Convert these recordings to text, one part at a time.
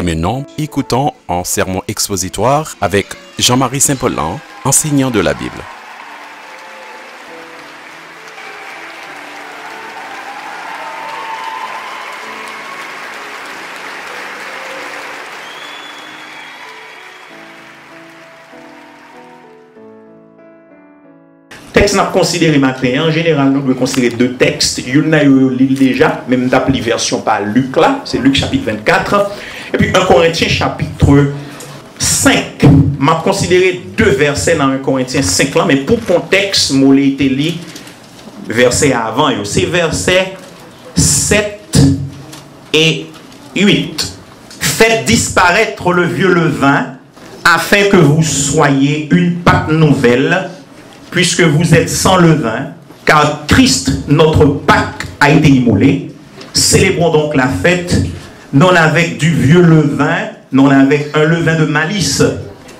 Et maintenant, écoutons un sermon expositoire avec Jean-Marie Saint-Paulin, enseignant de la Bible. Texte n'a considéré maintenant. En général, nous devons considérer deux textes. Il y en a eu déjà, même d'appli version par Luc là, c'est Luc chapitre 24. Et puis 1 Corinthiens chapitre 5. M'a considéré deux versets dans 1 Corinthiens 5 là, mais pour contexte, moi l'ai été lu verset avant. C'est versets 7 et 8. Faites disparaître le vieux levain, afin que vous soyez une Pâque nouvelle, puisque vous êtes sans levain, car Christ, notre Pâque, a été immolé. Célébrons donc la fête, non avec du vieux levain, non avec un levain de malice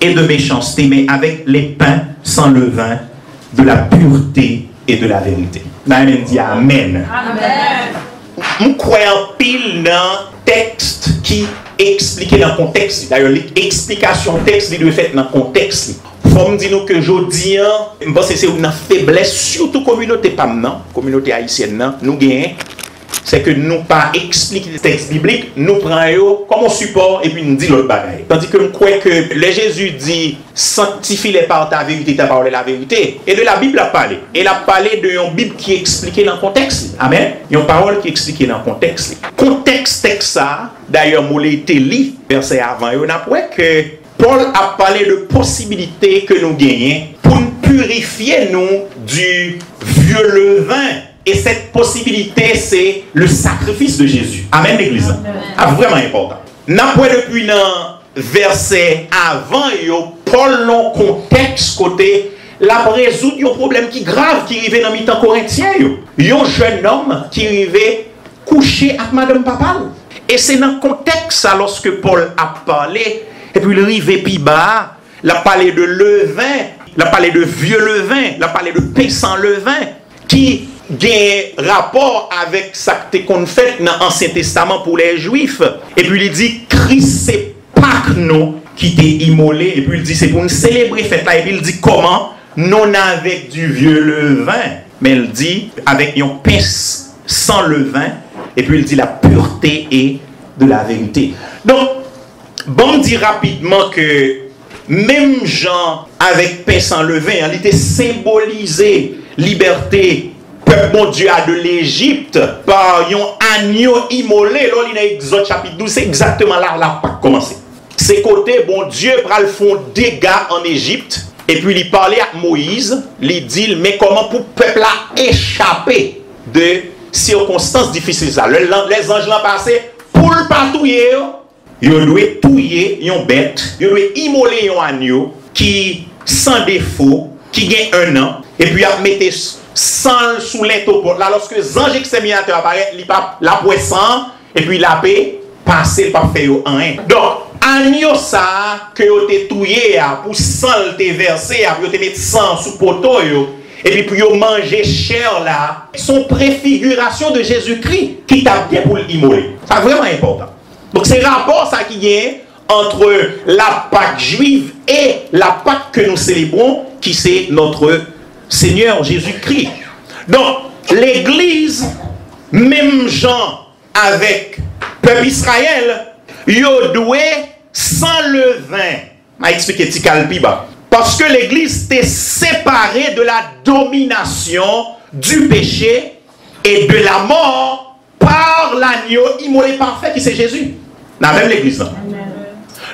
et de méchanceté, mais avec les pains sans levain, de la pureté et de la vérité. Amen, dit Amen. Amen. Nous croyons pile dans texte qui expliqué dans le contexte. D'ailleurs, l'explication texte doit être faite dans le contexte. Il faut me dire que aujourd'hui, je pense que c'est une faiblesse, surtout communauté PAM, communauté haïtienne, nous gagnons. C'est que nous pas expliquer le texte biblique, nous prenons comme un support et puis nous disons l'autre bagaille. Tandis que nous croyons que le Jésus dit sanctifie-les par ta vérité, ta parole est la vérité. Et de la Bible a parlé. Et il a parlé de une Bible qui est expliquée dans le contexte. Amen. Une parole qui est expliquée dans le contexte. Contexte texte ça, d'ailleurs, moi l'ai été lu, verset avant, et on a vu que Paul a parlé de possibilités que nous gagnons pour nous purifier nous du vieux levain. Et cette possibilité, c'est le sacrifice de Jésus. Amen, l'Église. Ah, vraiment important. N'a pas depuis un verset avant, Paul, dans le contexte, côté, la résoudre un problème qui est grave, qui arrivait dans le mi-temps corinthien. Un jeune homme qui arrivait coucher avec Madame Papal. Et c'est dans le contexte, lorsque Paul a parlé, et puis il arrivait puis bas, il a parlé de levain, il a parlé de vieux levain, il a parlé de pain sans levain, qui a rapport avec ça qu'on fait dans l'Ancien Testament pour les Juifs. Et puis il dit, Christ c'est Pâques nous qui t'est immolé. Et puis il dit, c'est pour nous célébrer fête là. Et puis il dit, comment? Non avec du vieux levain, mais il dit, avec un pain sans levain. Et puis il dit, la pureté et de la vérité. Donc, bon, dit rapidement que même Jean avec pain sans levain, il était symbolisé liberté. Bon Dieu a de l'Égypte par un agneau immolé. Là, il y a Exode chapitre 12, c'est exactement là la Pâque commencé. C'est côté, bon Dieu pral font dégâts en Égypte. Et puis il parlait à Moïse, il dit, mais comment pour le peuple a échappé de circonstances difficiles. Ça. Les anges l'ont passé pour le patouiller. Ils doivent tuer une bête, ils doivent immoler un agneau qui sans défaut, qui gagne 1 an, et puis à mettre sang sous l'étau. Là, lorsque les anges exterminateurs apparaissent, il pas la poisson, et puis la paix, passer le pas faire rien. Donc, agneau ça, que vous avez tué, pour sang te versé, pour te mettre sang sous poteau, et puis pour manger chair là, sont préfiguration de Jésus-Christ qui t'a bien pour l'immoler. C'est vraiment important. Donc, c'est rapport ça qui est entre la Pâque juive et la Pâque que nous célébrons, qui c'est notre Seigneur Jésus-Christ. Donc, l'Église, même Jean avec peuple Israël, yo doué sans levain. M'a expliqué Tikalpiba. Parce que l'Église était séparée de la domination du péché et de la mort par l'agneau immolé parfait qui c'est Jésus. Dans même l'Église.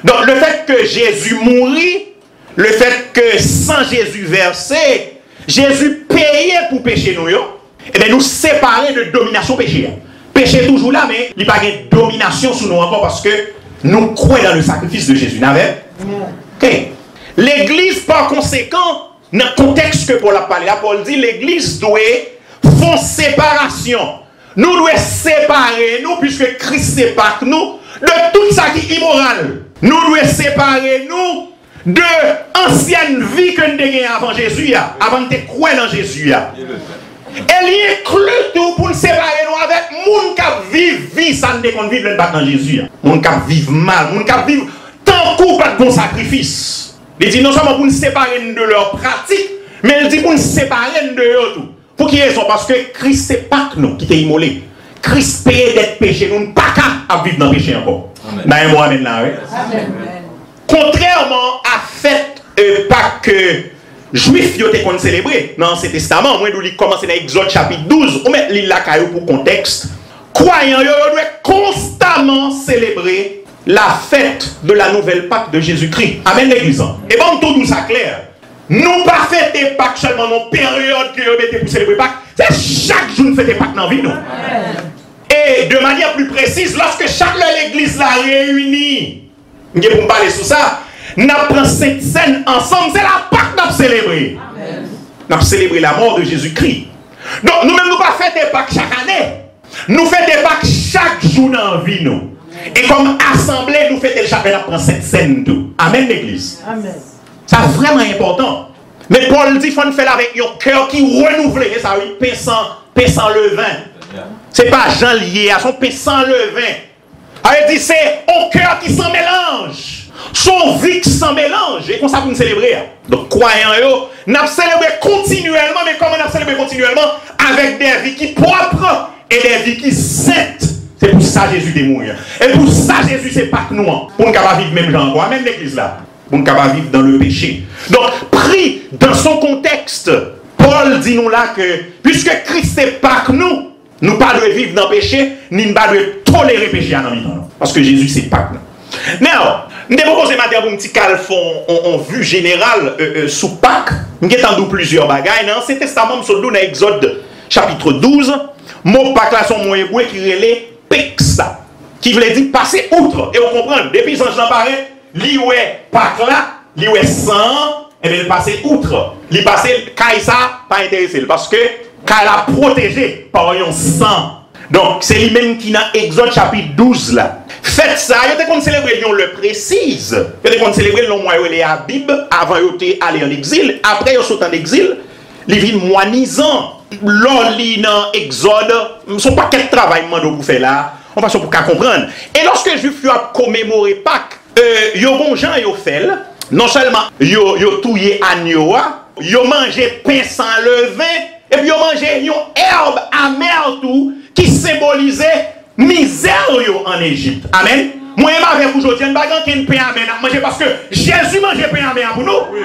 Donc, le fait que Jésus mourit, le fait que sans Jésus versé, Jésus payait pour pécher nous, et bien nous séparer de domination péché. Péché toujours là, mais il n'y a pas de domination sur nous encore parce que nous croyons dans le sacrifice de Jésus. Okay. L'Église, par conséquent, dans le contexte que Paul a parlé, là, Paul dit l'Église doit faire séparation. Nous devons séparer nous, puisque Christ sépare nous, de tout ça qui est immoral. Nous devons séparer nous de ancienne vie que nous avons avant Jésus, avant de croire dans Jésus. Elle y inclut tout pour nous séparer nous avec les gens qui vivent vie, ça ne dépend de vivre dans Jésus. Mon cap vivre mal, mon cap vivre tant coup pas de bon sacrifice. Il dit non seulement pour nous séparer de leur pratique, mais il dit pour nous séparer de eux tout. Pour qui raison? Parce que Christ, c'est pas que nous qui t'es immolé. Christ paye d'être péché, nous ne pas qu'à vivre dans le péché encore. Dans un mot, amen là, oui. Contrairement à fait pas que Juifs yo te qu'on célébrer dans l'Ancien Testament, moi nous lit commencer dans Exode chapitre 12, on met l'île la caillou pour contexte. Croyants yo doivent constamment célébrer la fête de la nouvelle Pâque de Jésus-Christ. Amen l'église. Et bon tout ça clair. Nous pas fêter Pâques seulement dans période que vous mettez pour célébrer Pâques, c'est chaque jour nous fêter Pâques dans la vie nous. Et de manière plus précise, lorsque chaque l'église la réunit, pour me parler sur ça, nous prenons cette scène ensemble, c'est la Pâque que nous célébrons. Nous avons célébré la mort de Jésus-Christ. Donc nous-mêmes, nous ne faisons pas des Pâques chaque année. Nous faisons des Pâques chaque jour dans la vie. Nous. Et comme assemblée, nous faisons chaque année, nous prenons cette scène. Tout. Amen, l'église. C'est vraiment important. Mais Paul dit qu'il faut faire avec un cœur qui renouvelle. Et ça, oui, pain sans levain. Ce n'est pas Jean lié à son pain sans levain. Il dit c'est un cœur qui s'en mélange. Son vie qui s'en mélange. Et comme ça, vous nous célébrez. Donc, croyants, nous célébrons continuellement, mais comment nous célébrons continuellement? Avec des vies qui propres et des vies qui saintes. C'est pour ça Jésus est mort. Et pour ça, Jésus, c'est pas que nous. Pour nous pas vivre même genre, même l'église là. Pour nous pas vivre dans le péché. Donc, pris dans son contexte, Paul dit nous là que, puisque Christ c'est pas que nous, nous pas de vivre dans le péché, ni pas de tolérer le péché dans notre temps. Parce que Jésus c'est pas que nous. Now, je vais proposer maintenant un petit calfon en vue générale sous Pâques. Je vais entendre plusieurs bagailles. Dans l'Ancien Testament, je vais dans Exode chapitre 12. Mot Pâques là sont mon hébreu qui relait Pexa, qui voulait dire passer outre. Et on comprend, depuis que Jean paraît, li ouais Pâques là, li ouais sang, et bien il passait outre. Li passait Kaïsa, pas intéressé, parce que qu'elle a protégé par un sang. Donc, c'est lui-même qui dans Exode chapitre 12 là. Faites ça, il y a des gens qui célèbrent le précise. Il y a des gens qui célèbrent le mois les Habib avant d'aller en exil. Après, ils sont en exil. Les villes moinisant. L'on dans Exode, ce ne sont pas quel travail pour faire là. On va pour comprendre. Et lorsque les Juifs ont commémoré Pâques, ils ont gens ils ont fait. Non seulement ils ont touillé agneau, ils ont mangé pain sans levain, et puis ils ont mangé une herbe amère tout qui symbolisait misère en Égypte. Amen. Moi, je vais aujourd'hui, je ne vais pas pain à manger parce que Jésus mangeait pain à pour nous. Oui.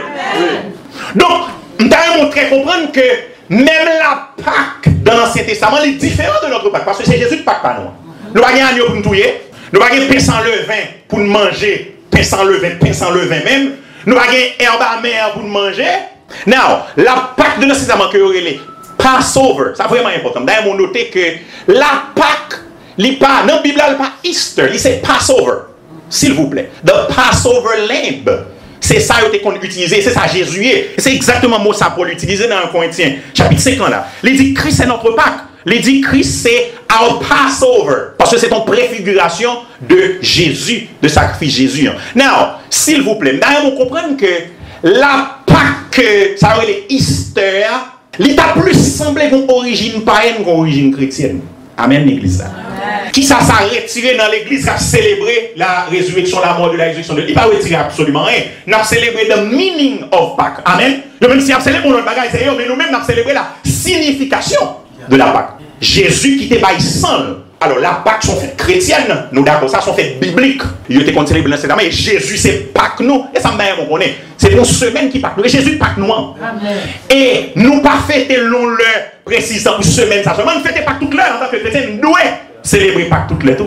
Donc, je vais montrer comprendre que même la Pâque dans l'Ancien Testament est différente de notre Pâque parce que c'est Jésus de Pâque pas nous. Nous n'avons pas agneau pour nous touiller, nous n'avons pas pain sans levain pour nous manger, pain sans levain même. Nous n'avons pas herbe amère pour nous manger. Now, la Pâque de l'Ancien Testament que vous avez Passover, c'est vraiment important. D'ailleurs, on noté que la Pâque, dans la Bible, il n'est pas Easter, c'est Passover. S'il vous plaît. The Passover Lamb. C'est ça qu'on utilise, c'est ça Jésus est. C'est exactement le mot ça pour l'utiliser dans 1 Corinthiens, chapitre 50 là. Il dit Christ c'est notre Pâque. Il dit Christ c'est our Passover. Parce que c'est une préfiguration de Jésus, de sacrifice Jésus. Now, s'il vous plaît, d'ailleurs, on comprend que la Pâque, ça veut dire Easter, l'État plus semblé qu'une origine païenne qu'une origine chrétienne. Amen, l'église. Qui ça retiré dans l'église qui a célébré la résurrection, la mort de la résurrection. Il n'a pas retiré absolument rien. Nous avons célébré the meaning of Pâques. Amen. Même si nous avons célébré notre bagage, mais nous-mêmes nous avons célébré la signification de la Pâque. Jésus qui était baissant. Alors la Pâques sont faites chrétiennes, nous d'accord, ça sont faites bibliques. Il était qu'on célèbre dans et Jésus c'est Pâques nous. Et ça me connaît. C'est une semaine qui Pâques nous. Et Jésus Pâques nous. Et nous pas fêter long l'heure précise pour semaine ça. Seulement nous fêtons Pâques toute l'heure en tant que chrétien. Nous devons célébrer Pâques toute l'heure.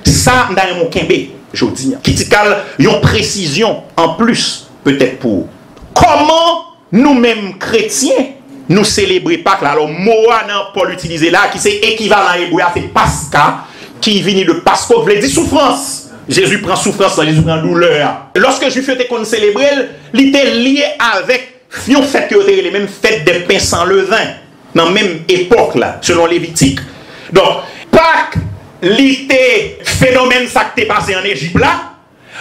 Ça dans mon Kembe, je dis. Qui dit qu'il y a une précision en plus peut-être pour comment nous-mêmes chrétiens nous célébrons Pâques là. Alors, Moa, Paul utilisé là, qui c'est équivalent hébreu, c'est Pascha, qui vient de Pascha, vous voulez dire souffrance. Jésus prend souffrance, Jésus prend douleur. Lorsque Juif était qu'on célébrait, il était lié avec une fête qui était les mêmes fêtes des pains sans levain, dans la même époque là, selon Lévitique. Donc, Pâques, l'était phénomène ça qui est passé en Égypte là.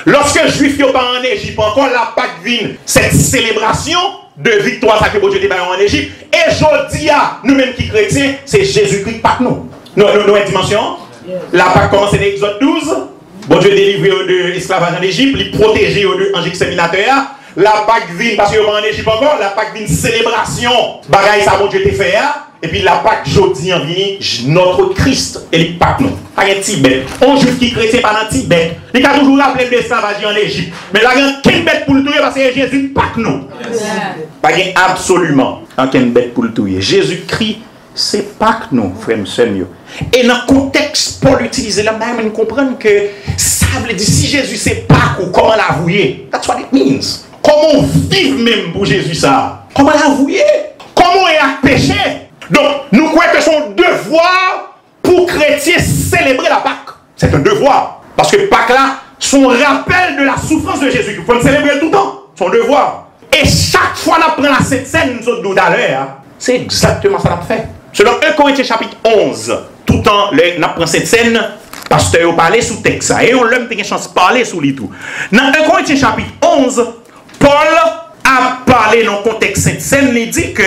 Lorsque Juif n'était pas en Égypte encore, la Pâques vient cette célébration de victoire ça que Dieu était en Égypte. Et je dis à nous-mêmes qui chrétiens, c'est Jésus-Christ Pâques nous. Nous avons une dimension. La Pâque commence dans Exode 12. Bon Dieu délivré de l'esclavage en Égypte, il protégé de en exterminateur. La Pâque vient, parce qu'on en Égypte encore, la Pâque vient une célébration. Bagaille ça, bon Dieu te fait. Et puis la Pâque jeudi en vient notre Christ et les Pâques nous. Pas un Tibet. On juge qui chrétien par un Tibet. Il a toujours rappelé le l'esclavage en Égypte. Mais là, il y a une bête pour le tuer parce que Jésus Pâque nous. Pas absolument une bête pour le tuer. Jésus-Christ, c'est Pâque nous, frères et sœurs. Et dans le contexte, Paul utilise la même, nous comprenons que ça veut dire si Jésus c'est Pâques ou comment l'avouer. That's what it means. Comment vivre même pour Jésus ça? Comment l'avouer? Comment est à péché? Donc, nous croyons que son devoir pour chrétiens célébrer la Pâque. C'est un devoir. Parce que Pâque là, son rappel de la souffrance de Jésus. Il faut le célébrer tout le temps. Son devoir. Et chaque fois qu'on prend la cette scène, nous sommes tout à l'heure, c'est exactement ça qu'on fait. Selon 1 Corinthiens chapitre 11, tout le temps, on apprend cette scène, pasteur a parlé sous texte. Et on l'a une chance de parler sous les tout. Dans 1 Corinthiens chapitre 11, Paul a parlé dans le contexte de cette scène, il dit que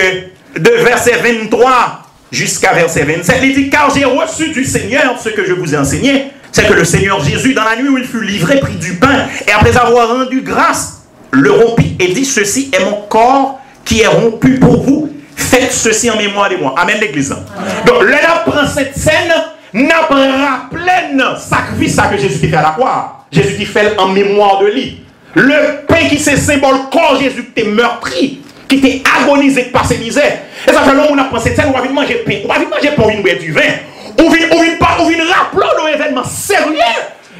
de verset 23 jusqu'à verset 27, il dit, car j'ai reçu du Seigneur ce que je vous ai enseigné, c'est que le Seigneur Jésus, dans la nuit où il fut livré, prit du pain, et après avoir rendu grâce, le rompit et dit, ceci est mon corps qui est rompu pour vous. Faites ceci en mémoire de moi. Amen l'église. Donc, là, prend cette scène, n'a pas rappelé le sacrifice que Jésus qui fait à la croix. Jésus qui fait en mémoire de lui. Le pain qui c'est symbole corps Jésus qui était meurtri, qui était agonisé par ses misères. Et ça fait longtemps qu'on apprend cette scène, on va vite manger pain. On va vite manger pain, on vient boire du vin. On vient rappeler un événement sérieux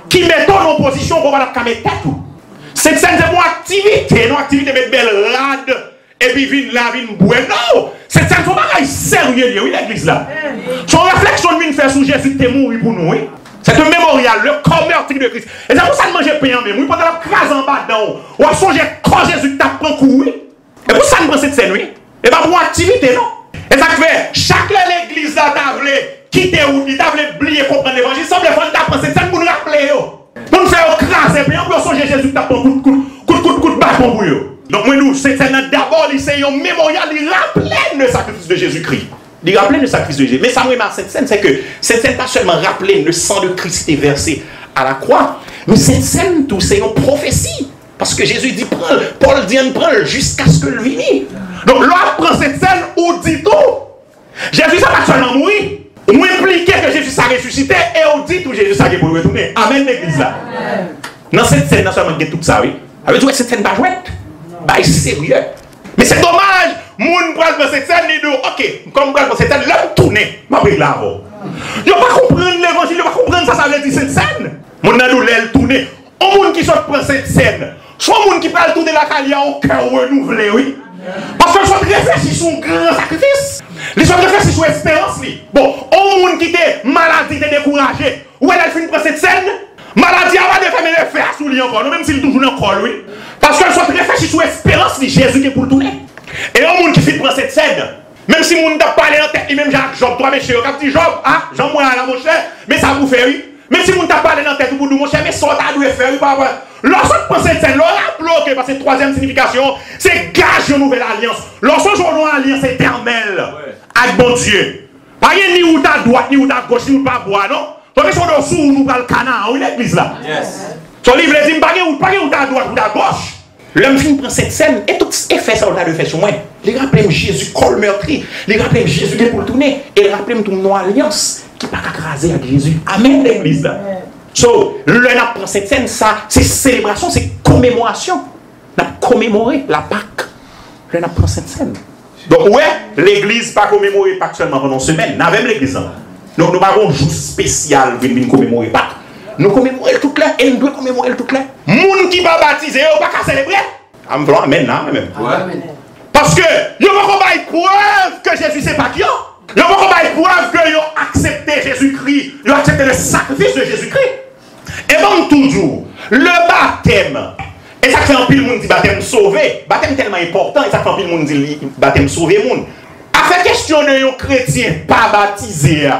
qui met en position pour voir la caméra. Cette scène, c'est mon activité, non activité de belle rade. Et puis, vin là, vin bueno. C'est un bagage sérieux, oui, l'église là. Son réflexion de faire sous Jésus, t'es mort pour nous, oui. C'est un mémorial, le corps meurtri de Christ. Et c'est pour ça que manger pain en même, oui, pendant la crase en bas dedans, ou à songer quand Jésus t'a pris un coup, oui. Et pour ça, nous prenons cette scène, oui. Et pas pour activité, non. Et ça fait, chaque l'église là, t'a voulu quitter ou t'a voulu oublier, comprendre l'évangile, semble faire t'apprendre cette scène pour nous rappeler, pour nous faire craser, puis on peut songer Jésus t'a pris un coup de bâton pour eux. Donc, moi, nous, c'est d'abord, c'est un mémorial, il rappelle le sacrifice de Jésus-Christ. Il rappelle le sacrifice de Jésus. Mais ça me remarque cette scène, c'est que cette scène pas seulement rappeler le sang de Christ qui était versé à la croix, mais cette scène, tout, c'est une prophétie. Parce que Jésus dit, prends, Paul dit, prends jusqu'à ce que le vini. Donc, là, prend cette scène, on dit tout. Jésus, ça va seulement mourir. On implique que Jésus s'est ressuscité et on dit tout, Jésus s'est pour retourner. Amen, l'église là. Dans cette scène, non seulement tout ça, oui. Avec tout, cette scène pas jouette. Bah, c'est sérieux. Mais c'est dommage, moun pral dans cette scène, dit ok, comme pral dans cette scène, l'homme tourne, m'a pris là avant. Il ne va pas comprendre l'évangile, il ne va pas comprendre ça veut dire cette scène. Mon nan l'aile tourner. Un moun qui sort prend cette scène, soit un moun qui pral tourner la calia au cœur renouvelé, oui. Parce que soit réfléchir sur un grand sacrifice. Les soit réfléchir sur espérance, oui. Bon, un moun qui était maladie, était découragé, où elle a fini prendre cette scène, maladie a pas de faire les faire sous lui encore, même s'il toujours encore, oui. Parce qu'elle soit réfléchie sur l'espérance de Jésus qui est pour le tourner. Et un monde qui fait prendre cette scène, même si mon t'a parlé en tête, même Jacques Job, toi, monsieur, quand tu Job, ah, Jean-Moi là, mon cher, mais ça vous fait, oui. Même si mon t'a parlé en tête, pour nous, mon cher, mais ça t'a dû faire, oui, pas vrai. Lorsque prend cette scène, l'on bloqué par cette troisième signification, c'est gage de nouvelle alliance. Lorsque nous jouons une alliance éternelle avec bon Dieu. Pas ni où ta droite, ni où ta gauche, ni où ta bois, non? Donc, ils sont dessous, nous, dans le canard, oui, l'église là. Son livre dit, pas où ta droite ou ta gauche. L'homme fin prend cette scène et tout effet ça on a fait sur moi. Il rappelle Jésus col meurtri, il rappelle Jésus qui est pour le tourner et il rappelle tout une alliance qui pas écraser avec Jésus. Amen l'église là. So, l'homme prend cette scène, ça c'est célébration, c'est commémoration. On a commémoré la Pâque. L'homme prend cette scène. Donc ouais, l'église pas commémorer Pâque seulement pendant une semaine, n'a même l'église. Donc nous avons un jour spécial pour commémorer Pâques. Nous commémorons tout là et nous devons commémorer tout là. Moun qui va baptiser, on va pas célébrer. Amen, là, même. Parce que, il n'y a pas de preuve que Jésus c'est pas qui. Il n'y a pas de preuve qu'ils ont accepté Jésus-Christ, ils ont accepté le sacrifice de Jésus-Christ. Et bon, toujours, le baptême, et ça fait un pile monde dit baptême sauvé, baptême tellement important, et ça fait un pile monde dit baptême sauvé monde. A fait question de un chrétien pas baptisé.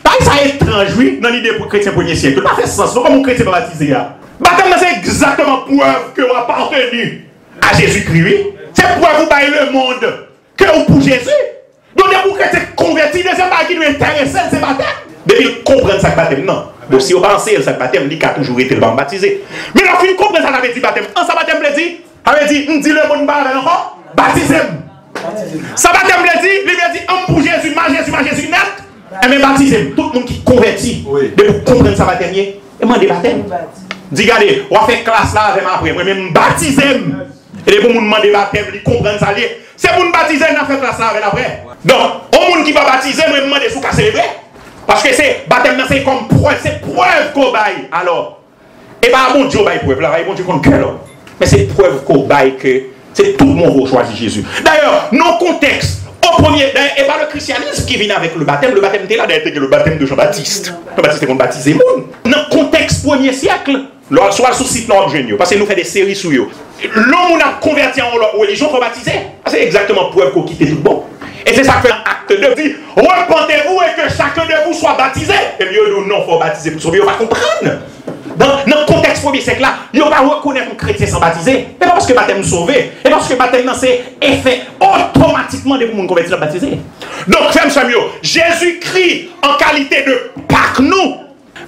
Pas ça étrange, oui, dans l'idée pour chrétien premier siècle. Ça fait sens, non, comme un chrétien pas baptisé. Baptême, c'est exactement preuve que vous appartenez à Jésus-Christ, oui. C'est preuve vous baillez le monde que vous pour Jésus. Donc, pour chrétien converti, deuxième chose qui nous intéresse, c'est baptême. Depuis puis comprendre ça baptême, non. Bon, si vous pensez que ça baptême, il a toujours été le baptisé. Mais la fin comprendre ça, ça veut dire baptême. En ça baptême, veut dire, ça veut dire, on dit le monde barre encore, baptisez-moi. Ça baptême, veut dire, il veut dire, on pour Jésus, ma Jésus net, et même baptisez-moi. Tout le monde qui convertit, de vous comprendre ça baptême, et moi, des baptêmes. Dis, regardez, on va faire classe là avec après, moi-même, baptisez-moi. Et les gens demandent des baptêmes, ils comprennent ça. C'est pour nous baptiser, on a fait classe là avec après. Donc, au monde qui va baptiser, moi, je demande sous qu'à célébrer. Parce que c'est baptême, c'est comme preuve, c'est preuve qu'on baille. Alors, et pas bon Dieu baille preuve, là, bon Dieu compte cœur. Mais c'est preuve qu'on baille que c'est tout le monde qui choisit Jésus. D'ailleurs, nos contextes, au premier, et pas le christianisme qui vient avec le baptême était là, d'ailleurs, le baptême de Jean-Baptiste. Jean-Baptiste est qu'on baptisé monde. Dans le contexte premier siècle, soit sous site non géniaux, parce que nous faisons des séries sur eux. L'homme a converti en religion pour baptiser. C'est exactement preuve qu'on quitte tout bon. Et c'est ça que fait l'acte 2 dit, repentez-vous et que chacun de vous soit baptisé. Et mieux nous non, il faut baptiser pour sauver, on va comprendre. Dans le contexte premier siècle là, il ne va pas reconnaître un chrétien sans baptiser. Mais pas parce que baptême sauvé, mais parce que baptême c'est effet automatiquement des gens convertis à baptiser. Donc, frère Samuel, Jésus-Christ en qualité de Pâques nous,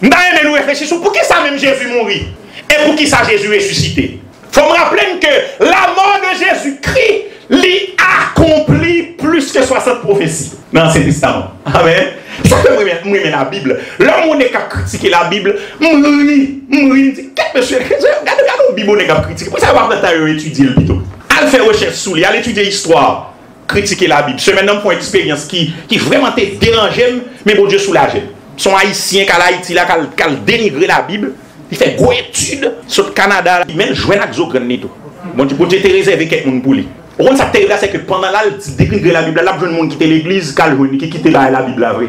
nous réfléchissons pour qui ça même Jésus mourit et pour qui ça Jésus ressuscité. Il faut me rappeler que la mort de Jésus-Christ lui accomplit plus que 60 prophéties dans l'Ancien Testament. Amen. Ça que moi la Bible. L'homme qui a critiqué la Bible, dit qu'est-ce monsieur, regardez la Bible qui a critiqué. Pour ça va pas étudier le plutôt. Elle fait recherche sur lui, elle étudier l'histoire, critiquer la Bible. Ce maintenant pour une expérience qui vraiment te dérange, mais bon Dieu soulage. Son haïtien qu'à Haïti là qu'à dénigrer la Bible, il fait gros étude sur le Canada, il même jouer avec Zogran tout. Bon Dieu te réservé quelqu'un pour lui. Au ça c'est que pendant là il dénigrer la Bible, là jeune monde qui était l'église qui quitte la Bible là vrai.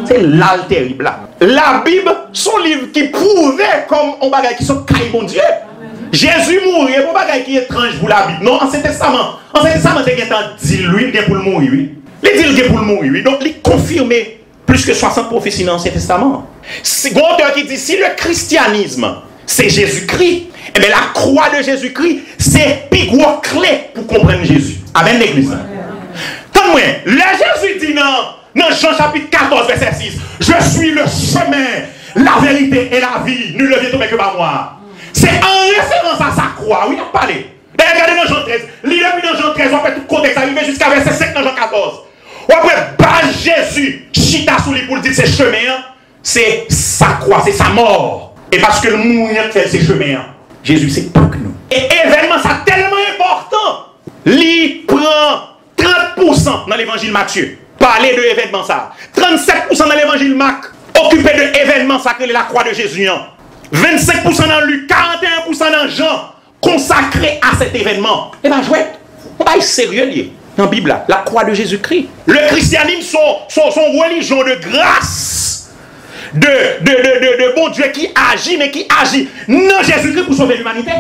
C'est là le terrible là. La Bible son livre qui prouvait comme on bagaille qui sont caille bon Dieu. Jésus mourir pour bagaille qui est étrange pour la Bible. Non, Ancien Testament c'est qu'il dit lui pour le mourir oui. Il dit pour le mourir oui. Donc il confirmé plus que 60 prophéties dans l'Ancien Testament. C'est un auteur qui dit si le christianisme c'est Jésus-Christ, eh bien la croix de Jésus-Christ c'est pigou clé pour comprendre Jésus. Amen l'église. Tant-moi, le Jésus dit dans Jean chapitre 14 verset 6, je suis le chemin, la vérité et la vie, nul ne vient tomber que par moi. C'est en référence à sa croix, oui, il a parlé. D'ailleurs, regardez dans Jean 13, lisez dans Jean 13, on fait tout le contexte, arrivé jusqu'à verset 5 dans Jean 14. Ou après, Jésus, chita sous les poules, dit c'est chemin, c'est sa croix, c'est sa mort. Et parce que le mourir fait ses chemins, Jésus, c'est pas que nous. Et événement, ça tellement important. Il prend 30% dans l'évangile Matthieu. Parler de événement ça. 37% dans l'évangile Marc. Occupé de événement sacré de la croix de Jésus. 25% dans Luc, 41% dans Jean. Consacré à cet événement. Et bien, chouette. On va être sérieux lié. Dans la Bible, la croix de Jésus-Christ. Le christianisme, son religion de grâce. De bon Dieu qui agit, mais qui agit non Jésus-Christ pour sauver l'humanité.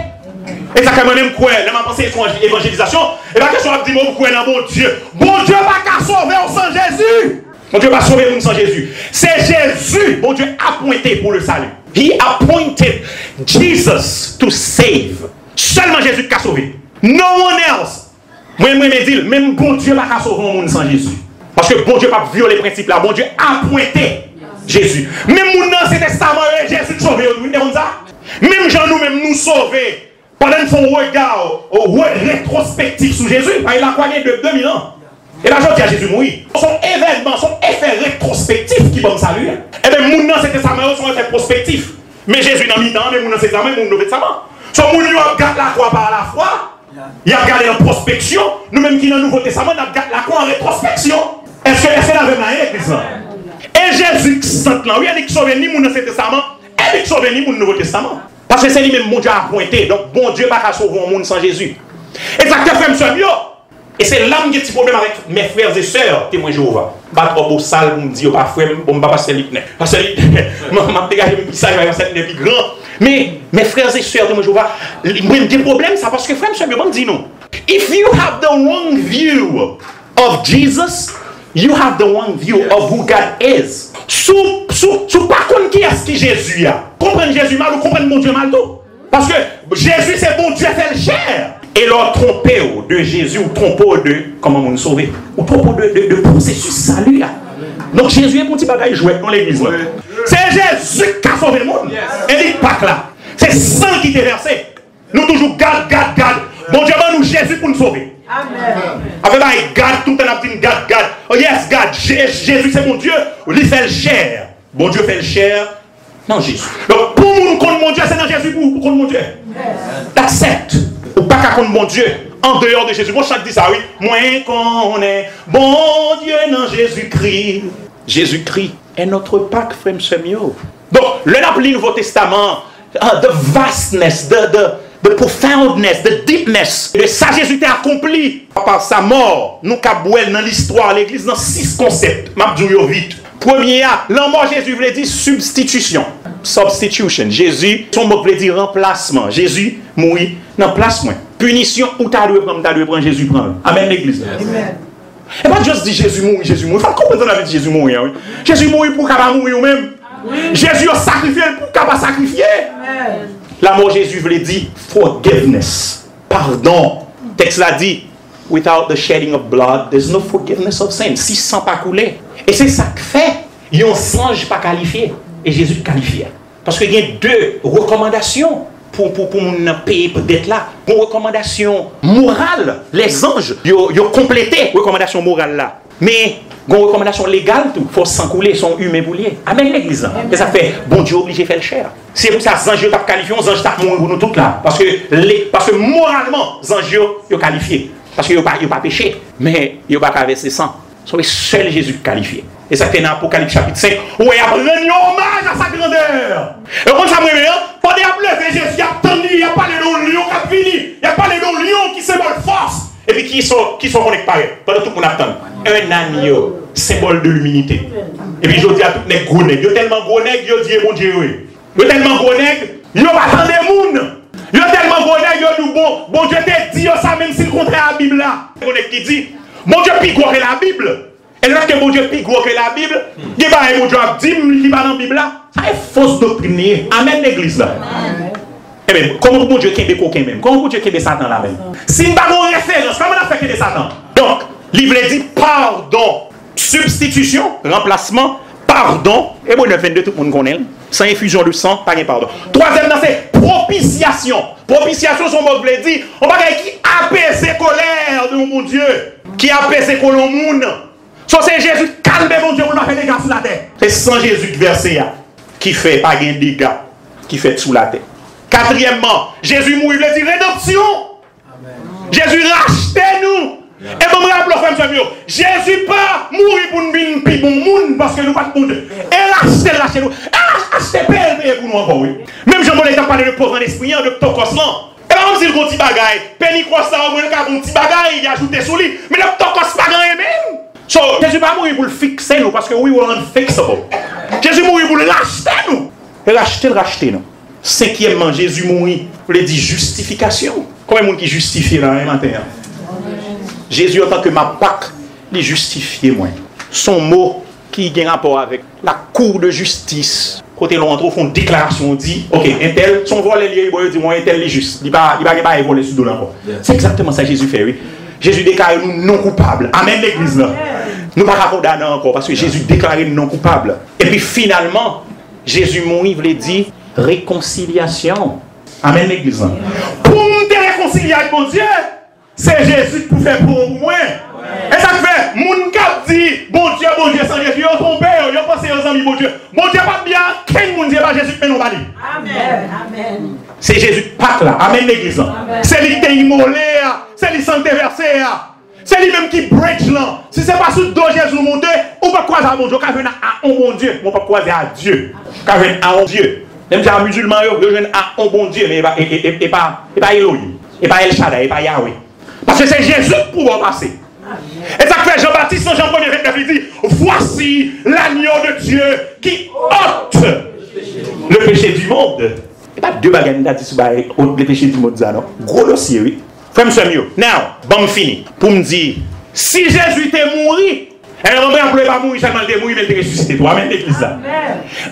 Et ça, quand même, quoi, là, ma pensée sur l'évangélisation, et la question, on dit, vous croyez dans bon Dieu. Bon Dieu va qu'à sauver sans Jésus. Bon Dieu va sauver nous sans Jésus. C'est Jésus, bon Dieu, appointé pour le salut. He appointed Jesus to save. Seulement Jésus qui a sauvé. No one else. Moi, je dis, même bon Dieu va qu'à sauver le monde sans Jésus. Parce que bon Dieu va violer les principes là. Bon Dieu a appointé Jésus. Même nous dans cet testament, Jésus sauvé. Même gens nous-mêmes nous sauver. Pendant qu'on fait un regard rétrospectif sur Jésus, il a croyé de 2000 ans. Et là, je dis à Jésus mourir. Son événement, son effet rétrospectif qui va me saluer. Et bien, nous dans cet testament, son effet prospectif. Mais Jésus n'a mis temps, mais nous dans cet testament, nous dans cet testament. Son nous regarde la croix par la foi. Il a regardé en prospection. Nous-mêmes qui dans le Nouveau Testament, nous regardons la croix en rétrospection. Est-ce que c'est la même église? Et Jésus qui s'en là, il a dit qu'il sauve ni mon Ancien Testament, et qu'il sauve ni mon Nouveau Testament. Parce que c'est lui-même mon Dieu a pointé. Donc bon Dieu va pas sauver un monde sans Jésus. Et ça que frère monsieur Bio. Et c'est là où j'ai un petit problème avec mes frères et sœurs, témoins Jéhovah. Pas trop beau sale pour me dire pas frère, bon pas passer l'ipne. Parce que m'a dégagé ça va passer les plus grand. Mais mes frères et sœurs témoins Jéhovah, même des problèmes ça parce que frère monsieur Bio me dit non. If you have the wrong view of Jesus, you have the wrong view of who God is. Sous par contre qui est-ce qui Jésus a? Comprendre Jésus mal ou comprendre mon Dieu mal tout? Parce que Jésus c'est bon Dieu fait le chair. Et leur tromper de Jésus ou tromper de comment nous sauver? Ou tromper de processus salut là. Donc Jésus est pour petit bagaille joué dans l'église. C'est Jésus qui a sauvé le monde. Et dit pas là. C'est sang qui t'est versé. Nous toujours garde. Bon Dieu, nous Jésus pour nous sauver. Amen. Avec garde, tout le temps, garde. Oh yes, garde. Jésus c'est mon Dieu. Il fait le chair. Bon Dieu fait le chair. Non, Jésus. Donc pour nous contre mon Dieu, c'est dans Jésus pour contre mon Dieu. T'acceptes. Ou pas qu'à contre mon Dieu. En dehors de Jésus. Moi, chaque dit ça, oui. Moi qu'on est bon Dieu dans Jésus-Christ. Jésus-Christ est notre Pâques, frère Semio. Donc, le Nouveau Testament, de vastness, de profoundness, de deepness, de ça Jésus t'a accompli par sa mort. Nous cabouel dans l'histoire, l'église, dans 6 concepts. M'abdou vite. Premier, la mort Jésus voulait dire substitution. Substitution. Jésus, son mot voulait dire remplacement. Jésus mourit dans place moins. Punition ou t'as dû prendre, Jésus prend. Amen l'église. Amen. Et pas juste dire Jésus mourit. Il faut comprendre la vie de Jésus mourir. Oui. Jésus mourit pour qu'il va mourir ou même. Oui. Jésus a sacrifié pour qu'il va sacrifier. Amen. La mort Jésus voulait dire forgiveness. Pardon. Le texte l'a dit. Without the shedding of blood, there's no forgiveness of sin. Si sang pas coulé. Et c'est ça que fait. Il y a un singe pas qualifié. Et Jésus qualifié. Parce qu'il y a 2 recommandations pour mon pays peut-être là. Une recommandation morale. Les anges, ils ont complété la recommandation morale là. Mais une recommandation légale, il faut s'en couler, sont humains pour lier. Amen l'église. Et ça fait, bon Dieu obligé de faire le cher. C'est pour ça que les anges sont qualifiés, les anges sont mourir pour nous tous là. Parce que moralement, les anges sont qualifiés. Parce qu'ils n'ont pas péché, mais ils n'ont pas traversé sang. C'est seul Jésus qualifié. Et ça fait dans l'Apocalypse chapitre 5, où il y a rendu hommage à sa grandeur. Et quand ça me met, pendant qu'il a levé Jésus, il a attendu, il a parlé d'un lion qui a fini, il a parlé d'un lion qui symbole force. Et puis qui sont connectés pendant tout le monde attend. Un agneau, symbole de l'humilité. Et puis je dis à tous les gros nègres, ils sont tellement gros nègres, ils disent bon Dieu, ils sont tellement gros nègres, ils n'ont pas attendu le monde. Ils sont tellement gros nègres, ils disent bon Dieu te dit ça même si le contraire la Bible là. Les gros nègres qui dit, bon Dieu plus gros que la Bible. Et lorsque mon Dieu est plus gros que la Bible, il va mon Dieu dit qui va dans la Bible là, ça est fausse doctrine. Amen l'église là. Eh bien, comment mon Dieu est coquin même? Comment mon Dieu est Satan là même? Si nous n'avons pas de référence, comment on a fait que Satan? Donc, l'Ivre dit pardon, substitution, remplacement, pardon, et bon, 22 tout le monde connaît, sans infusion de sang, pas de pardon. Troisième, c'est propitiation. Propitiation, son mot veut dire, on va dire qui apaise la colère de mon Dieu, qui apaise la colère du monde. So c'est Jésus calme mon Dieu pour nous faire des dégâts sur la terre. C'est sans Jésus versé qui fait pas de dégâts, qui fait sous la terre. Quatrièmement, Jésus mourit, il veut dire rédemption. Amen. Jésus rachetait nous. Et bon, me rappelle, frère, Jésus pas mourir pour nous vivre plus bon monde parce que nous pas de monde. Et racheter nous. Et racheter payer pour nous encore, oui. Même Jean-Paul a parlé de pauvre en esprit, de Dr. Coslan. Et là, on dit le petit bagaille. Penny Croissant, on a un petit bagaille, il a ajouté sous lui. Mais le Dr. Coslan, pas rien même. So, Jésus pas mourir pour le fixer nous parce que we were unfixable. Jésus mourir pour le racheter nous. Et racheter nous. Cinquièmement, Jésus mourit pour les dire justification. Combien de monde qui justifie là un matin? Jésus en tant que ma Pâque, il justifie moi. Son mot qui a un rapport avec la cour de justice. Côté l'on entre font une déclaration, on dit, ok, un tel, son vol est lié, il dit, moi, un tel est juste. Il va pas voler sous de encore. C'est exactement ça que Jésus fait, oui. Jésus déclare nous non coupables. Amen l'église là. Nous ne pouvons pas condamner encore parce que Jésus déclare nous non coupables. Et puis finalement, Jésus mourit, il voulait dire réconciliation. Amen l'église là. Pour nous réconcilier avec mon Dieu, c'est Jésus qui fait pour moi. Et ça fait, mon cap dit, bon Dieu, sans Jésus, ils ont trompé, ils ont pensé aux amis, bon Dieu. Bon Dieu, pas bien, quel monde Dieu, pas Jésus, mais non pas dit. Amen. Amen. C'est Jésus Pâques là. Amen l'église. C'est lui qui est immolé, c'est lui qui s'est versé. C'est lui même qui bridge là. Si ce n'est pas sous le dos Jésus monté, on peut croiser à mon Dieu, on peut à un bon Dieu, on peut croiser à Dieu. On peut à un Dieu. Même si un musulman, il peut à un bon Dieu, mais et pas Elohim, et pas El Shaddai, et pas Yahweh. Parce que c'est Jésus pour pouvoir passer. Et ça fait Jean-Baptiste, Jean 1er 29, il dit, voici l'agneau de Dieu qui ôte le péché du monde. Et pas deux bagages qui disent le péché du monde, non? Gros dossier, oui. Frère mieux. Now, bon, fini. Pour me dire, si Jésus était mort, elle ne peut pas mourir seulement, il est mort, il est ressuscité. Toi, amène l'église là.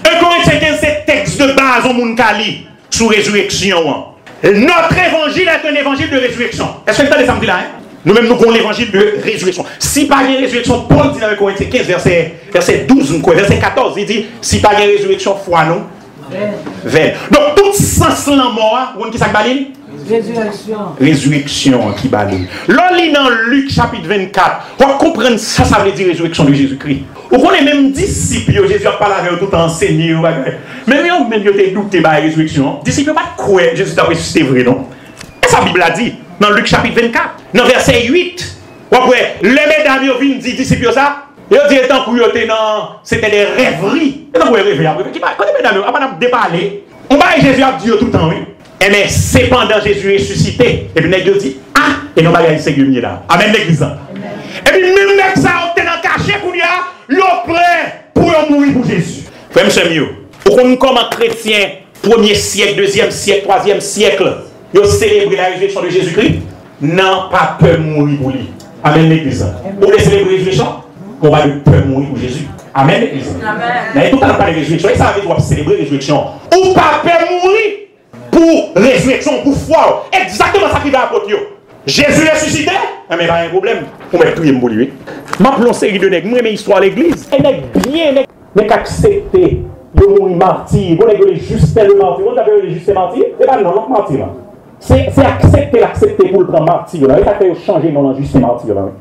1 Corinthiens 15, c'est texte de base au monde Kali, sous résurrection. Notre évangile est un évangile de résurrection. Est-ce que vous avez ça me dit là? Nous-mêmes, nous avons l'évangile de résurrection. Si pas de résurrection, Paul dit dans 1 Corinthiens 15, verset 12, verset 14, il dit, si pas de résurrection, foi nous. Vaine. Donc, tout sens la mort, vous qui ça baline? Résurrection. Résurrection qui baline. Là, dans Luc chapitre 24, on comprend ça, ça veut dire résurrection de Jésus-Christ. Ou qu'on est même disciples, Jésus a parlé avec eux tout enseigné. Même eux, ils ont douté de la résurrection. Disciples, pas quoi Jésus a ressuscité vrai, non? Et sa Bible a dit, dans Luc chapitre 24, dans verset 8, après, les mesdames ont dit, disciples, ça. Ils ont dit, c'était des rêveries. Et donc, vous rêvez après. Quand les mesdames, on va déparler. On va Jésus a dit tout le temps, oui. Et mais c'est pendant Jésus ressuscité. Et puis, ils dit, ah, et nous allons c'est mieux là. Amen, l'église. Et puis, même les ça, on est dans caché pour nous, ils sont prêts pour mourir pour Jésus. Frère, c'est mieux. Pour qu'on comme un chrétien, 1er siècle, 2e siècle, 3e siècle, ils ont célébré la résurrection de Jésus-Christ. Non, pas peur de mourir pour lui. Amen, l'église. Pour les célébrer la résurrection, on va de peur mourir pour Jésus. Amen, l'église. Mais tout à l'heure, pas de résurrection. Et ça veut dire célébrer la résurrection. Ou pas peur de mourir pour résurrection, pour foi. Exactement ça qui va apporter. Jésus est ressuscité, mais pas un problème. On va prier pour lui. Ma plomb série de nègres, moi, mes histoires à l'église. Et nègres bien, nègres accepter de mourir martyr. Vous n'avez juste le martyr. Vous avez juste martyr. C'est pas non, martyr. C'est l'accepter pour le prendre martyr. Et ça fait changer non, juste martyr. Donc,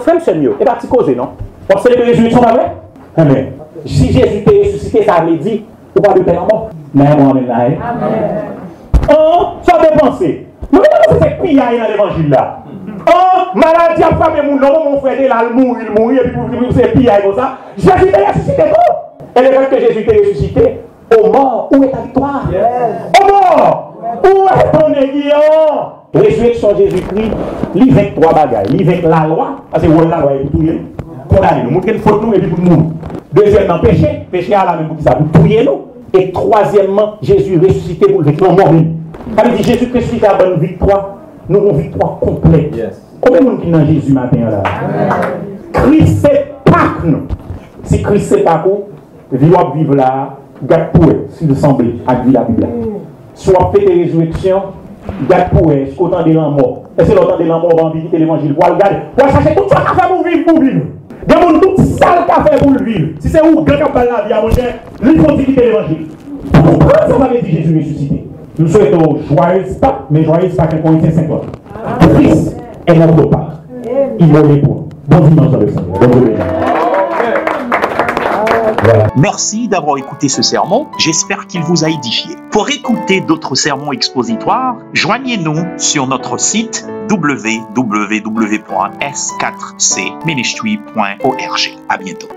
frère, c'est mieux. Et pas petit cause, non? Pour célébrer la résurrection, pas vrai? Amen. Si Jésus est ressuscité, ça veut dire, ou pas de paix en mort. Mais moi, amen. Oh, ça veut penser. Mais comment c'est pire dans l'évangile là? Oh, maladie a frappé mon frère, il a mourir, et puis c'est pire comme ça. Jésus est ressuscité, non? Et le fait que Jésus est ressuscité, au mort, où est ta victoire? Au mort, où est ton aiguillon? Résurrection Jésus-Christ, il y a 23 bagailles. Il y a la loi, parce que la loi est pour tout condamner nous. Nous faute nous et puis pour nous. Deuxièmement, péché à la même pour ça, pour tuer nous. Et troisièmement, Jésus ressuscité pour le victoire mort. Ça veut dire Jésus ressuscité à bonne victoire. Nous avons une victoire complète. Combien de monde qui est dans Jésus matin là? Christ c'est Pâques nous. Si Christ c'est Pâques, vivre là, garde pour eux, si vous semblez, à la Bible. Soit fait des résurrections, garde pour eux, autant de l'amour. Et c'est l'autant de l'amour, on va visiter l'évangile. Pour regarder, pour chercher tout ça qu'a fait pour vivre, pour vivre. Il y a tout ça qu'a fait pour le vivre. Si c'est où, grand cap la vie à mon cher, il faut visiter l'évangile. Pourquoi ça va dire Jésus ressuscité? Nous souhaitons joyeuse Pâques, mais joyeuse Pâques en Corinthiens 50. Christ est notre Pâques. Il mourut pour nous. Bon dimanche dans le Seigneur. Voilà. Merci d'avoir écouté ce sermon. J'espère qu'il vous a édifié. Pour écouter d'autres sermons expositoires, joignez-nous sur notre site www.s4cministry.org. À bientôt.